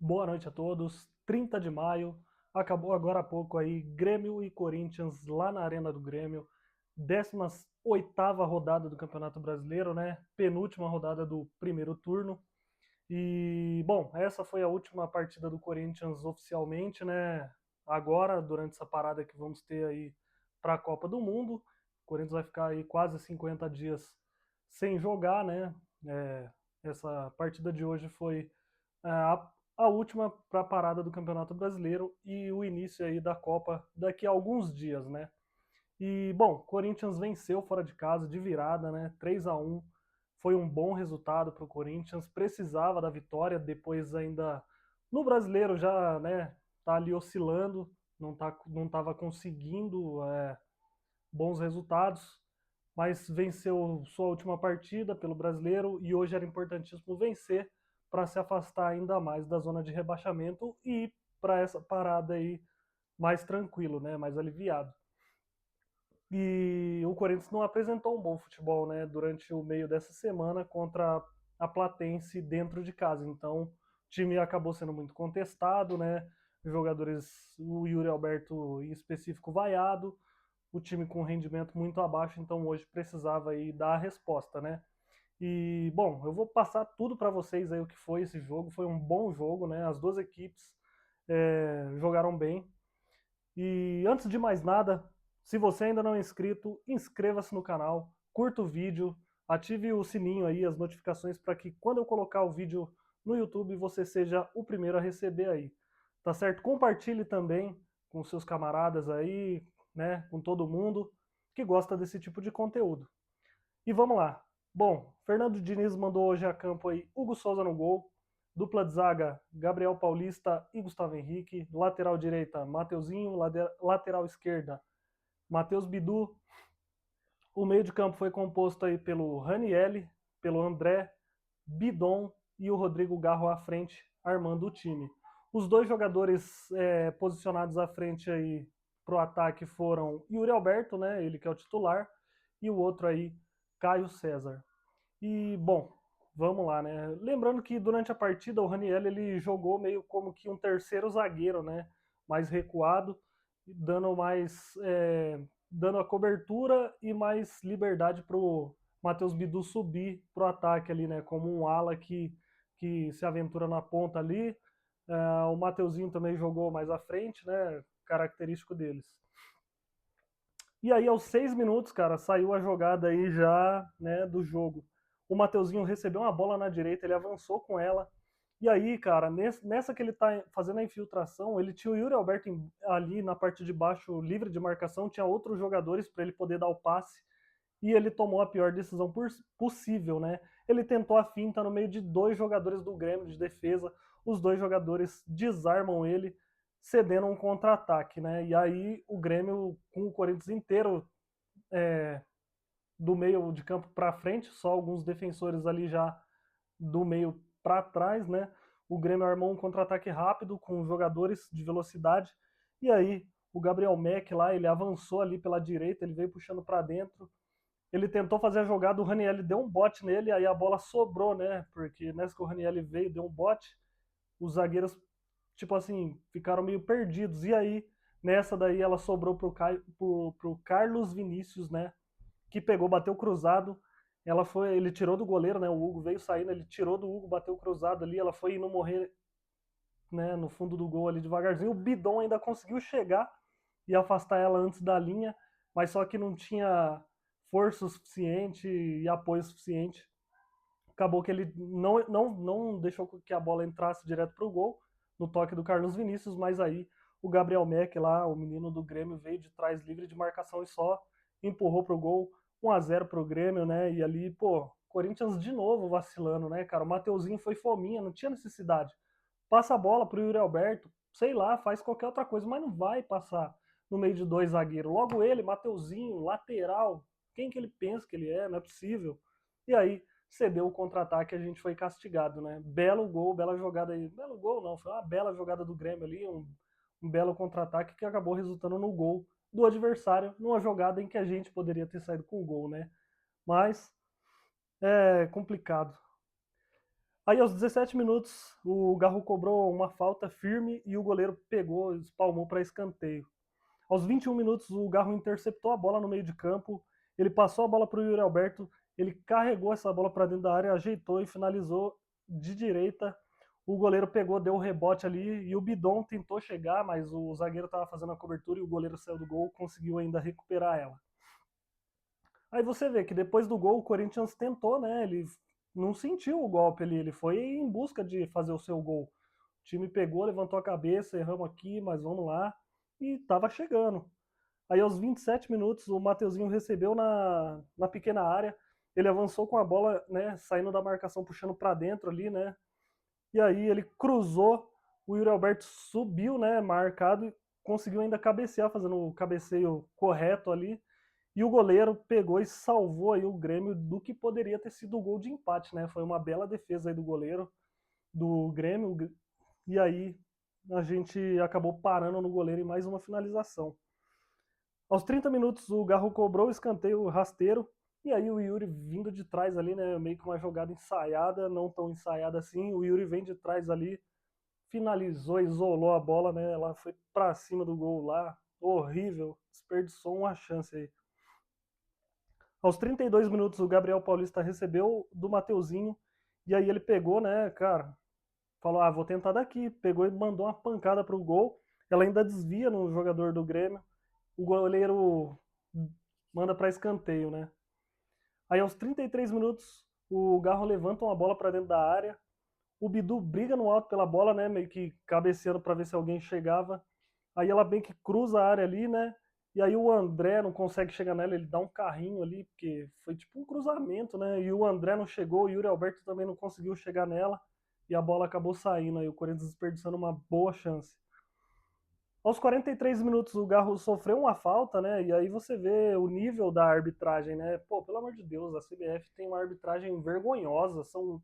Boa noite a todos. 30 de maio, acabou agora há pouco aí Grêmio e Corinthians lá na Arena do Grêmio. 18ª rodada do Campeonato Brasileiro, né? Penúltima rodada do primeiro turno. E, bom, essa foi a última partida do Corinthians oficialmente, né? Agora, durante essa parada que vamos ter aí para a Copa do Mundo. O Corinthians vai ficar aí quase 50 dias sem jogar, né? Essa partida de hoje foi a última para a parada do Campeonato Brasileiro e o início aí da Copa daqui a alguns dias, né? E, bom, Corinthians venceu fora de casa de virada, né? 3-1. Foi um bom resultado para o Corinthians, precisava da vitória, depois ainda no Brasileiro já, né, tá ali oscilando, não tava conseguindo bons resultados, mas venceu sua última partida pelo Brasileiro e hoje era importantíssimo vencer para se afastar ainda mais da zona de rebaixamento e ir para essa parada aí mais tranquilo, né, mais aliviado. E o Corinthians não apresentou um bom futebol, né, durante o meio dessa semana contra a Platense dentro de casa. Então, o time acabou sendo muito contestado, né? Jogadores, o Yuri Alberto em específico vaiado, o time com rendimento muito abaixo, então hoje precisava aí dar a resposta, né? E bom, eu vou passar tudo para vocês aí o que foi esse jogo. Foi um bom jogo, né? As duas equipes jogaram bem. E antes de mais nada, se você ainda não é inscrito, inscreva-se no canal, curta o vídeo, ative o sininho aí, as notificações para que quando eu colocar o vídeo no YouTube você seja o primeiro a receber aí. Tá certo? Compartilhe também com seus camaradas aí, né, com todo mundo que gosta desse tipo de conteúdo. E vamos lá. Bom, Fernando Diniz mandou hoje a campo aí Hugo Souza no gol, dupla de zaga Gabriel Paulista e Gustavo Henrique, lateral direita Mateuzinho, lateral esquerda Matheus Bidu. O meio de campo foi composto aí pelo Ranielli, pelo André, Bidon e o Rodrigo Garro à frente, armando o time. Os dois jogadores posicionados à frente aí pro ataque foram Yuri Alberto, né, ele que é o titular, e o outro aí, Caio César. E, bom, vamos lá, né? Lembrando que durante a partida o Raniel ele jogou meio como que um terceiro zagueiro, né? Mais recuado, dando a cobertura e mais liberdade para o Matheus Bidu subir para o ataque ali, né? Como um ala que se aventura na ponta ali. O Mateuzinho também jogou mais à frente, né? Característico deles. E aí, aos 6 minutos, cara, saiu a jogada aí já, né, do jogo. O Mateuzinho recebeu uma bola na direita, ele avançou com ela. E aí, cara, nessa que ele tá fazendo a infiltração, ele tinha o Yuri Alberto ali na parte de baixo, livre de marcação, tinha outros jogadores para ele poder dar o passe. E ele tomou a pior decisão possível, né? Ele tentou a finta no meio de dois jogadores do Grêmio de defesa, os dois jogadores desarmam ele, cedendo um contra-ataque, né? E aí o Grêmio, com o Corinthians inteiro do meio de campo para frente, só alguns defensores ali já do meio para trás, né? O Grêmio armou um contra-ataque rápido com jogadores de velocidade. E aí o Gabriel Mack lá, ele avançou ali pela direita, ele veio puxando para dentro. Ele tentou fazer a jogada, o Raniel deu um bote nele, aí a bola sobrou, né? Porque nessa que o Raniel veio, deu um bote, os zagueiros, tipo assim, ficaram meio perdidos. E aí, nessa daí, ela sobrou pro Carlos Vinícius, né? Que pegou, bateu cruzado. Ele tirou do goleiro, né? O Hugo veio saindo, ele tirou do Hugo, bateu cruzado ali. Ela foi indo morrer, né? No fundo do gol ali devagarzinho. O Bidon ainda conseguiu chegar e afastar ela antes da linha, mas só que não tinha força suficiente e apoio suficiente. Acabou que ele não deixou que a bola entrasse direto para o gol, no toque do Carlos Vinícius, mas aí o Gabriel Mack lá, o menino do Grêmio, veio de trás livre de marcação e só empurrou pro gol. 1-0 pro Grêmio, né? E ali, pô, Corinthians de novo vacilando, né, cara? O Mateuzinho foi fominha, não tinha necessidade. Passa a bola pro Yuri Alberto, sei lá, faz qualquer outra coisa, mas não vai passar no meio de dois zagueiros. Logo ele, Mateuzinho, lateral, quem que ele pensa que ele é? Não é possível. E aí, cedeu o contra-ataque, a gente foi castigado, né? Belo gol, bela jogada aí. Belo gol não, foi uma bela jogada do Grêmio ali, um belo contra-ataque que acabou resultando no gol do adversário, numa jogada em que a gente poderia ter saído com o gol, né? Mas é complicado. Aí aos 17 minutos o Garro cobrou uma falta firme e o goleiro pegou, espalmou para escanteio. Aos 21 minutos o Garro interceptou a bola no meio de campo, ele passou a bola para o Yuri Alberto, ele carregou essa bola para dentro da área, ajeitou e finalizou de direita. O goleiro pegou, deu o rebote ali e o Bidon tentou chegar, mas o zagueiro estava fazendo a cobertura e o goleiro saiu do gol, conseguiu ainda recuperar ela. Aí você vê que depois do gol o Corinthians tentou, né? Ele não sentiu o golpe ali, ele foi em busca de fazer o seu gol. O time pegou, levantou a cabeça, erramos aqui, mas vamos lá. E tava chegando. Aí aos 27 minutos o Mateuzinho recebeu na pequena área, ele avançou com a bola, né, saindo da marcação, puxando para dentro ali, né? E aí ele cruzou, o Yuri Alberto subiu, né, marcado e conseguiu ainda cabecear, fazendo o cabeceio correto ali. E o goleiro pegou e salvou aí o Grêmio do que poderia ter sido o gol de empate, né? Foi uma bela defesa aí do goleiro do Grêmio. E aí a gente acabou parando no goleiro em mais uma finalização. Aos 30 minutos o Garro cobrou o escanteio rasteiro. E aí o Yuri vindo de trás ali, né? Meio que uma jogada ensaiada, não tão ensaiada assim. O Yuri vem de trás ali, finalizou, isolou a bola, né? Ela foi pra cima do gol lá. Horrível. Desperdiçou uma chance aí. Aos 32 minutos, o Gabriel Paulista recebeu do Mateuzinho. E aí ele pegou, né, cara? Falou, vou tentar daqui. Pegou e mandou uma pancada pro gol. Ela ainda desvia no jogador do Grêmio. O goleiro manda para escanteio, né? Aí aos 33 minutos, o Garro levanta uma bola para dentro da área. O Bidu briga no alto pela bola, né? Meio que cabeceando para ver se alguém chegava. Aí ela bem que cruza a área ali, né? E aí o André não consegue chegar nela, ele dá um carrinho ali, porque foi tipo um cruzamento, né? E o André não chegou, o Yuri Alberto também não conseguiu chegar nela. E a bola acabou saindo aí, o Corinthians desperdiçando uma boa chance. Aos 43 minutos o Garro sofreu uma falta, né? E aí você vê o nível da arbitragem, né? Pô, pelo amor de Deus, a CBF tem uma arbitragem vergonhosa, são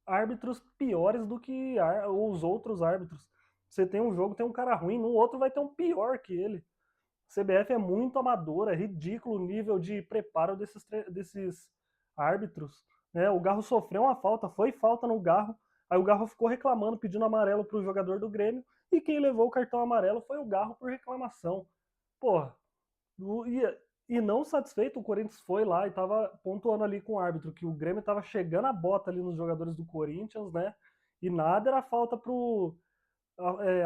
árbitros piores do que os outros árbitros. Você tem um jogo, tem um cara ruim, no outro vai ter um pior que ele. A CBF é muito amadora, é ridículo o nível de preparo desses árbitros. Né? O Garro sofreu uma falta, foi falta no Garro, aí o Garro ficou reclamando, pedindo amarelo para o jogador do Grêmio, e quem levou o cartão amarelo foi o Garro por reclamação. Porra, e não satisfeito, o Corinthians foi lá e tava pontuando ali com o árbitro, que o Grêmio tava chegando a bota ali nos jogadores do Corinthians, né? E nada era falta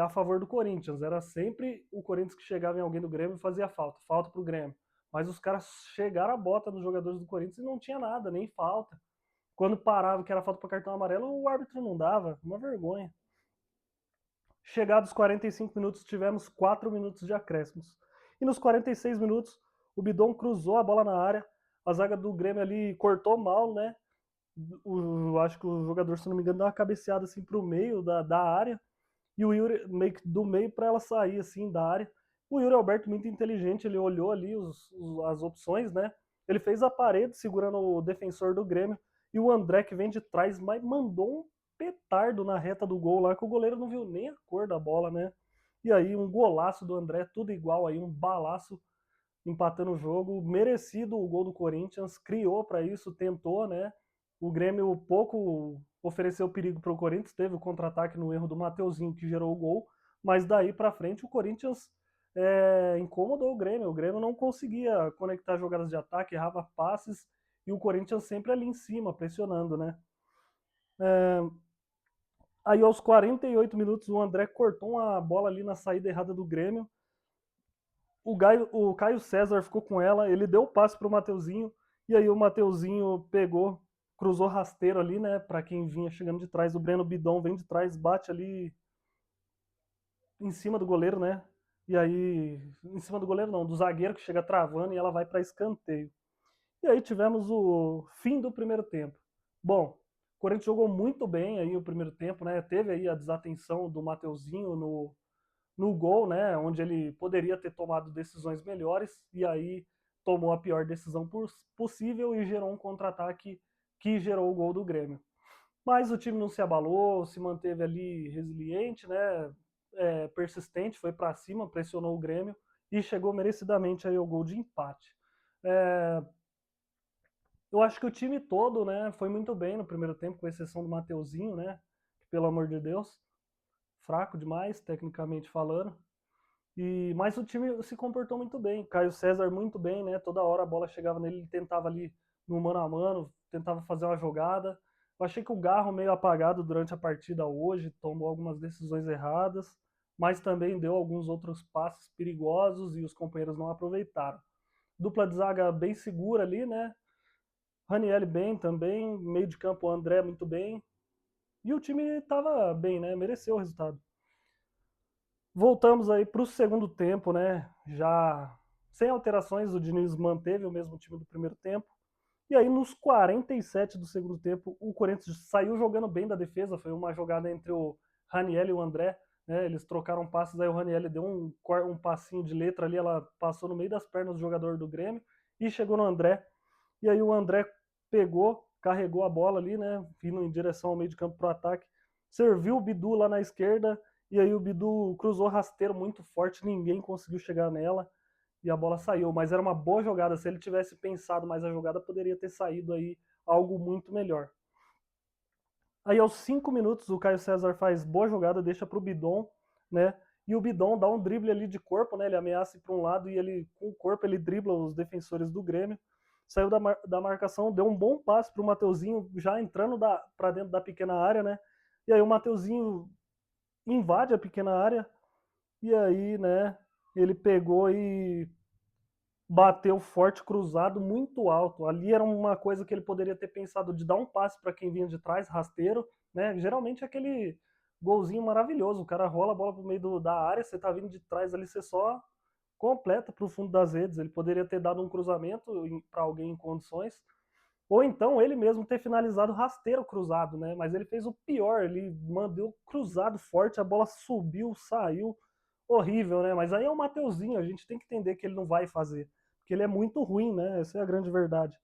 a favor do Corinthians. Era sempre o Corinthians que chegava em alguém do Grêmio e fazia falta. Falta pro Grêmio. Mas os caras chegaram a bota nos jogadores do Corinthians e não tinha nada, nem falta. Quando parava que era falta para cartão amarelo, o árbitro não dava. Uma vergonha. Chegados os 45 minutos, tivemos 4 minutos de acréscimos. E nos 46 minutos, o Bidon cruzou a bola na área. A zaga do Grêmio ali cortou mal, né? Acho que o jogador, se não me engano, deu uma cabeceada assim pro meio da área. E o Yuri, meio que do meio para ela sair assim da área. O Yuri Alberto, muito inteligente, ele olhou ali as opções, né? Ele fez a parede segurando o defensor do Grêmio. E o André, que vem de trás, mas mandou um petardo na reta do gol lá, que o goleiro não viu nem a cor da bola, né? E aí, um golaço do André, tudo igual aí, um balaço empatando o jogo. Merecido o gol do Corinthians, criou para isso, tentou, né? O Grêmio pouco ofereceu perigo para o Corinthians, teve o contra-ataque no erro do Mateuzinho que gerou o gol, mas daí para frente o Corinthians incomodou o Grêmio não conseguia conectar jogadas de ataque, errava passes e o Corinthians sempre ali em cima, pressionando, né? Aí aos 48 minutos o André cortou uma bola ali na saída errada do Grêmio, o Caio César ficou com ela, ele deu o passe pro Mateuzinho, e aí o Mateuzinho pegou, cruzou rasteiro ali, né, para quem vinha chegando de trás, o Breno Bidon vem de trás, bate ali em cima do goleiro, né, e aí, em cima do goleiro não, do zagueiro que chega travando e ela vai para escanteio. E aí tivemos o fim do primeiro tempo. Bom, o Corinthians jogou muito bem aí o primeiro tempo, né, teve aí a desatenção do Mateuzinho no gol, né, onde ele poderia ter tomado decisões melhores e aí tomou a pior decisão possível e gerou um contra-ataque que gerou o gol do Grêmio. Mas o time não se abalou, se manteve ali resiliente, né, persistente, foi para cima, pressionou o Grêmio e chegou merecidamente aí ao gol de empate. É, Eu acho que o time todo, né, foi muito bem no primeiro tempo, com exceção do Mateuzinho, né, que, pelo amor de Deus, fraco demais, tecnicamente falando. Mas o time se comportou muito bem. Caio César muito bem, né? Toda hora a bola chegava nele, ele tentava ali no mano a mano, tentava fazer uma jogada. Eu achei que o Garro meio apagado durante a partida hoje, tomou algumas decisões erradas, mas também deu alguns outros passes perigosos e os companheiros não aproveitaram. Dupla de zaga bem segura ali, né? Raniel bem também, meio de campo André muito bem. E o time estava bem, né? Mereceu o resultado. Voltamos aí para o segundo tempo, né? Já sem alterações, o Diniz manteve o mesmo time do primeiro tempo. E aí, nos 47 do segundo tempo, o Corinthians saiu jogando bem da defesa. Foi uma jogada entre o Raniel e o André. Né? Eles trocaram passes, aí o Raniel deu um passinho de letra ali, ela passou no meio das pernas do jogador do Grêmio e chegou no André. E aí o André pegou, carregou a bola ali, né? Vindo em direção ao meio de campo para o ataque. Serviu o Bidu lá na esquerda, e aí o Bidu cruzou rasteiro muito forte, ninguém conseguiu chegar nela e a bola saiu. Mas era uma boa jogada. Se ele tivesse pensado mais a jogada, poderia ter saído aí algo muito melhor. Aí aos 5 minutos o Caio César faz boa jogada, deixa para o Bidon, né? E o Bidon dá um drible ali de corpo, né? Ele ameaça ir para um lado e ele com o corpo ele dribla os defensores do Grêmio. Saiu da marcação, deu um bom passe para o Mateuzinho, já entrando para dentro da pequena área, né? E aí o Mateuzinho invade a pequena área e aí, né, ele pegou e bateu forte cruzado muito alto. Ali era uma coisa que ele poderia ter pensado de dar um passe para quem vinha de trás, rasteiro, né? Geralmente é aquele golzinho maravilhoso, o cara rola a bola pro meio da área, você tá vindo de trás ali, você só completa pro fundo das redes. Ele poderia ter dado um cruzamento para alguém em condições, ou então ele mesmo ter finalizado rasteiro cruzado, né? Mas ele fez o pior, ele mandou cruzado forte, a bola subiu, saiu, horrível, né? Mas aí é o Mateuzinho, a gente tem que entender que ele não vai fazer, porque ele é muito ruim, né? Essa é a grande verdade.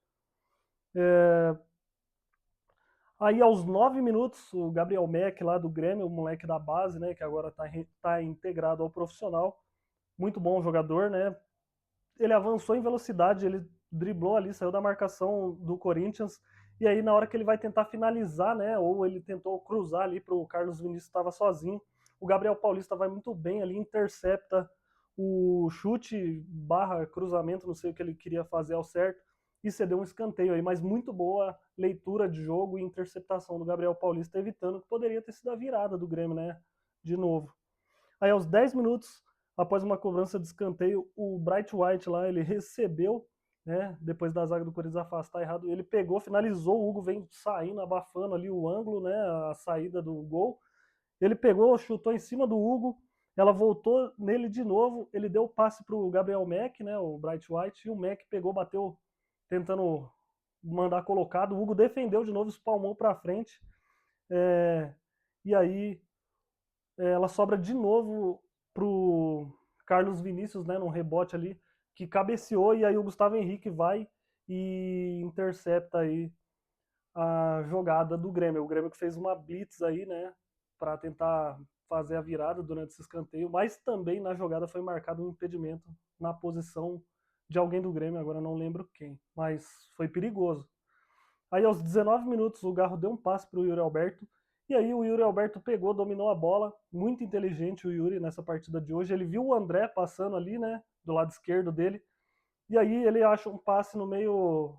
Aí aos 9 minutos, o Gabriel Mack lá do Grêmio, o moleque da base, né? Que agora tá integrado ao profissional, muito bom jogador, né? Ele avançou em velocidade, ele driblou ali, saiu da marcação do Corinthians, e aí na hora que ele vai tentar finalizar, né, ou ele tentou cruzar ali para o Carlos Vinícius, estava sozinho, o Gabriel Paulista vai muito bem ali, intercepta o chute barra cruzamento, não sei o que ele queria fazer ao certo, e cedeu um escanteio aí, mas muito boa leitura de jogo e interceptação do Gabriel Paulista, evitando que poderia ter sido a virada do Grêmio, né, de novo. Aí aos 10 minutos, após uma cobrança de escanteio, o Bright White lá, ele recebeu, né, depois da zaga do Corinthians afastar errado, ele pegou, finalizou, o Hugo vem saindo, abafando ali o ângulo, né, a saída do gol. Ele pegou, chutou em cima do Hugo, ela voltou nele de novo, ele deu o passe para o Gabriel Mack, né, o Bright White, e o Mack pegou, bateu, tentando mandar colocado, o Hugo defendeu de novo, espalmou para frente, e aí ela sobra de novo pro Carlos Vinícius, né, num rebote ali, que cabeceou, e aí o Gustavo Henrique vai e intercepta aí a jogada do Grêmio. O Grêmio que fez uma blitz aí, né, para tentar fazer a virada durante esse escanteio, mas também na jogada foi marcado um impedimento na posição de alguém do Grêmio, agora não lembro quem, mas foi perigoso. Aí aos 19 minutos o Garro deu um passe para o Yuri Alberto, e aí o Yuri Alberto pegou, dominou a bola, muito inteligente o Yuri nessa partida de hoje. Ele viu o André passando ali, né, do lado esquerdo dele, e aí ele acha um passe no meio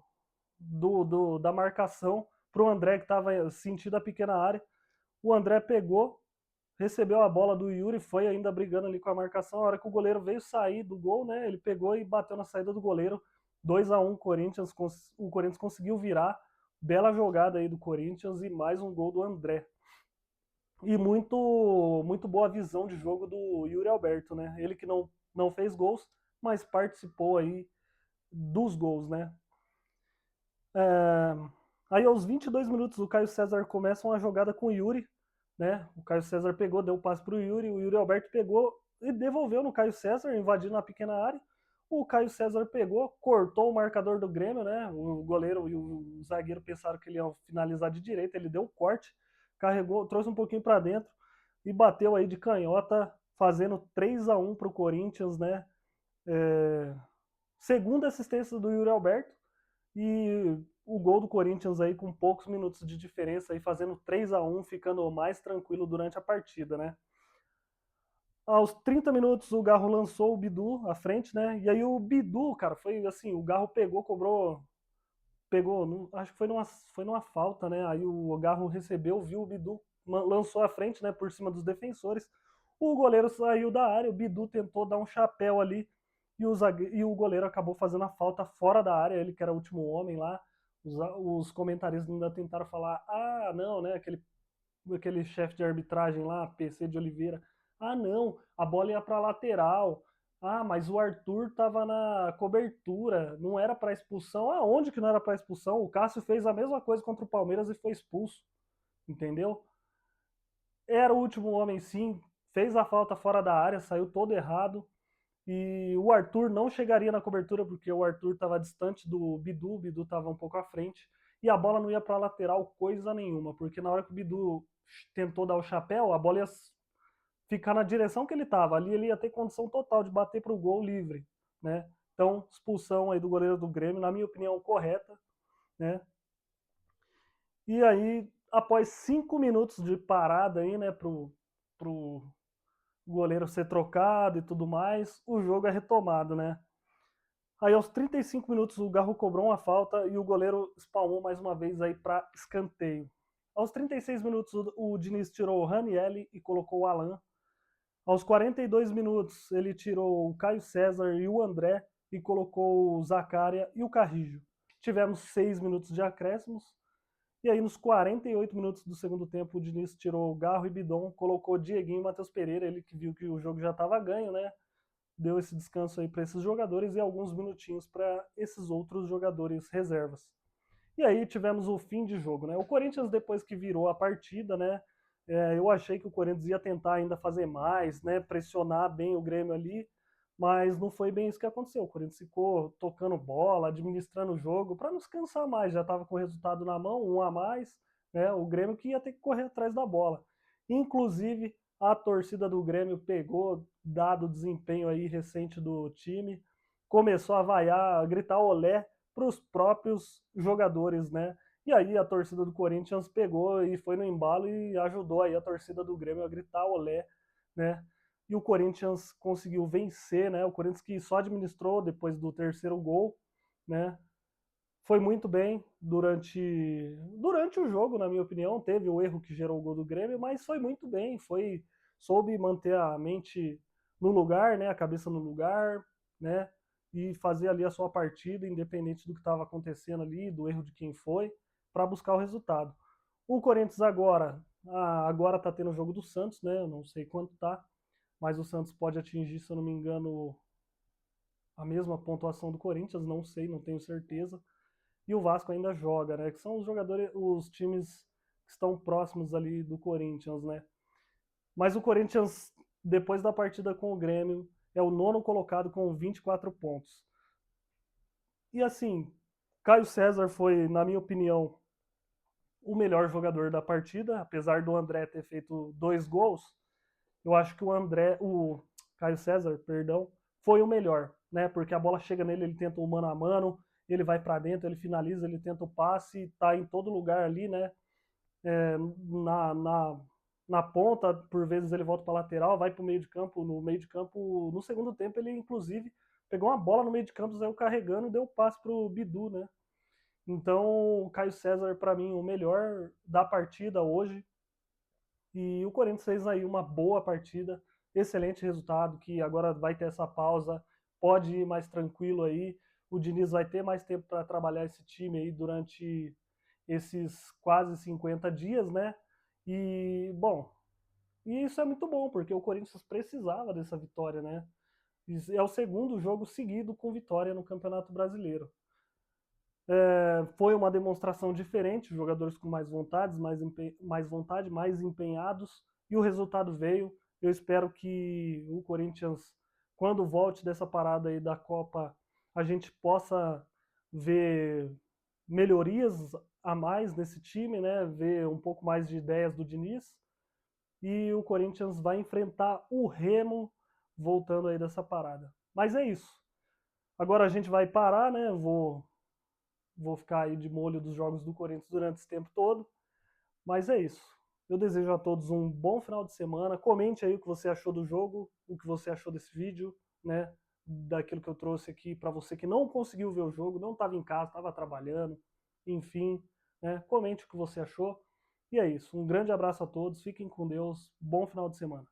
da marcação para o André que estava sentindo a pequena área. O André pegou, recebeu a bola do Yuri, foi ainda brigando ali com a marcação. A hora que o goleiro veio sair do gol, né, ele pegou e bateu na saída do goleiro. 2-1 Corinthians, o Corinthians conseguiu virar. Bela jogada aí do Corinthians e mais um gol do André. E muito boa visão de jogo do Yuri Alberto, né? Ele que não fez gols, mas participou aí dos gols, né? É, aí aos 22 minutos o Caio César começa uma jogada com o Yuri, né? O Caio César pegou, deu o passe para o Yuri Alberto pegou e devolveu no Caio César, invadindo a pequena área. O Caio César pegou, cortou o marcador do Grêmio, né? O goleiro e o zagueiro pensaram que ele ia finalizar de direita, ele deu o corte, carregou, trouxe um pouquinho para dentro e bateu aí de canhota, fazendo 3-1 para o Corinthians, né? Segunda assistência do Yuri Alberto e o gol do Corinthians aí com poucos minutos de diferença, aí fazendo 3-1, ficando mais tranquilo durante a partida, né? Aos 30 minutos o Garro lançou o Bidu à frente, né? E aí o Bidu, cara, foi assim, o Garro pegou, acho que foi numa falta, né? Aí o Garro recebeu, viu o Bidu, lançou à frente, né, por cima dos defensores. O goleiro saiu da área, o Bidu tentou dar um chapéu ali e o goleiro acabou fazendo a falta fora da área, ele que era o último homem lá. Os comentaristas ainda tentaram falar: ah, não, né? Aquele chefe de arbitragem lá, PC de Oliveira. Ah, não, a bola ia para lateral. Ah, mas o Arthur estava na cobertura, não era para expulsão. Aonde que não era para expulsão? O Cássio fez a mesma coisa contra o Palmeiras e foi expulso, entendeu? Era o último homem, sim, fez a falta fora da área, saiu todo errado. E o Arthur não chegaria na cobertura porque o Arthur estava distante do Bidu, o Bidu estava um pouco à frente. E a bola não ia para a lateral coisa nenhuma, porque na hora que o Bidu tentou dar o chapéu, a bola ia ficar na direção que ele estava. Ali ele ia ter condição total de bater para o gol livre, né? Então, expulsão aí do goleiro do Grêmio, na minha opinião, correta, né? E aí, após 5 minutos de parada aí, né, pro goleiro ser trocado e tudo mais, o jogo é retomado, né? Aí aos 35 minutos o Garro cobrou uma falta e o goleiro espalmou mais uma vez aí para escanteio. Aos 36 minutos o Diniz tirou o Ranielli e colocou o Alan. Aos 42 minutos ele tirou o Caio César e o André e colocou o Zaccaria e o Carrijo. Tivemos 6 minutos de acréscimos. E aí, nos 48 minutos do segundo tempo, o Diniz tirou o Garro e Bidon, colocou Dieguinho e Matheus Pereira, ele que viu que o jogo já estava ganho, né? Deu esse descanso aí para esses jogadores e alguns minutinhos para esses outros jogadores reservas. E aí tivemos o fim de jogo, né? O Corinthians, depois que virou a partida, né? Eu achei que o Corinthians ia tentar ainda fazer mais, né? Pressionar bem o Grêmio ali, mas não foi bem isso que aconteceu. O Corinthians ficou tocando bola, administrando o jogo, para não se cansar mais. Já estava com o resultado na mão, um a mais, né? O Grêmio que ia ter que correr atrás da bola. Inclusive, a torcida do Grêmio pegou, dado o desempenho aí recente do time, começou a vaiar, a gritar olé para os próprios jogadores, né? E aí a torcida do Corinthians pegou e foi no embalo e ajudou aí a torcida do Grêmio a gritar olé, né? E o Corinthians conseguiu vencer, né? O Corinthians que só administrou depois do terceiro gol, né? Foi muito bem durante o jogo, na minha opinião. Teve o erro que gerou o gol do Grêmio, mas foi muito bem. Soube manter a mente no lugar, né? A cabeça no lugar, né? E fazer ali a sua partida, independente do que estava acontecendo ali, do erro de quem foi, para buscar o resultado. O Corinthians agora está tendo o jogo do Santos, né? Eu não sei quanto tá, mas o Santos pode atingir, se eu não me engano, a mesma pontuação do Corinthians, não sei, não tenho certeza. E o Vasco ainda joga, né? Que são os jogadores, os times que estão próximos ali do Corinthians, né? Mas o Corinthians, depois da partida com o Grêmio, é o nono colocado com 24 pontos. E assim, Caio César foi, na minha opinião, o melhor jogador da partida, apesar do André ter feito 2 gols. Eu acho que o Caio César, perdão, foi o melhor, né? Porque a bola chega nele, ele tenta o mano a mano, ele vai para dentro, ele finaliza, ele tenta o passe, tá em todo lugar ali, né? É, na ponta, por vezes ele volta para lateral, vai para o meio de campo. No meio de campo, no segundo tempo, ele inclusive pegou uma bola no meio de campo, saiu carregando e deu passe pro Bidu, né? Então, o Caio César, para mim, o melhor da partida hoje. E o Corinthians fez aí uma boa partida, excelente resultado, que agora vai ter essa pausa, pode ir mais tranquilo aí. O Diniz vai ter mais tempo para trabalhar esse time aí durante esses quase 50 dias, né? E, bom, e isso é muito bom, porque o Corinthians precisava dessa vitória, né? É o segundo jogo seguido com vitória no Campeonato Brasileiro. Foi uma demonstração diferente, jogadores com mais vontades, mais vontade, mais empenhados, e o resultado veio. Eu espero que o Corinthians, quando volte dessa parada aí da Copa, a gente possa ver melhorias a mais nesse time, né? Ver um pouco mais de ideias do Diniz. E o Corinthians vai enfrentar o Remo voltando aí dessa parada. Mas é isso. Agora a gente vai parar, né? Vou vou ficar aí de molho dos jogos do Corinthians durante esse tempo todo. Mas é isso. Eu desejo a todos um bom final de semana. Comente aí o que você achou do jogo, o que você achou desse vídeo, né? Daquilo que eu trouxe aqui para você que não conseguiu ver o jogo, não estava em casa, estava trabalhando, enfim, né? Comente o que você achou. E é isso. Um grande abraço a todos, fiquem com Deus, bom final de semana.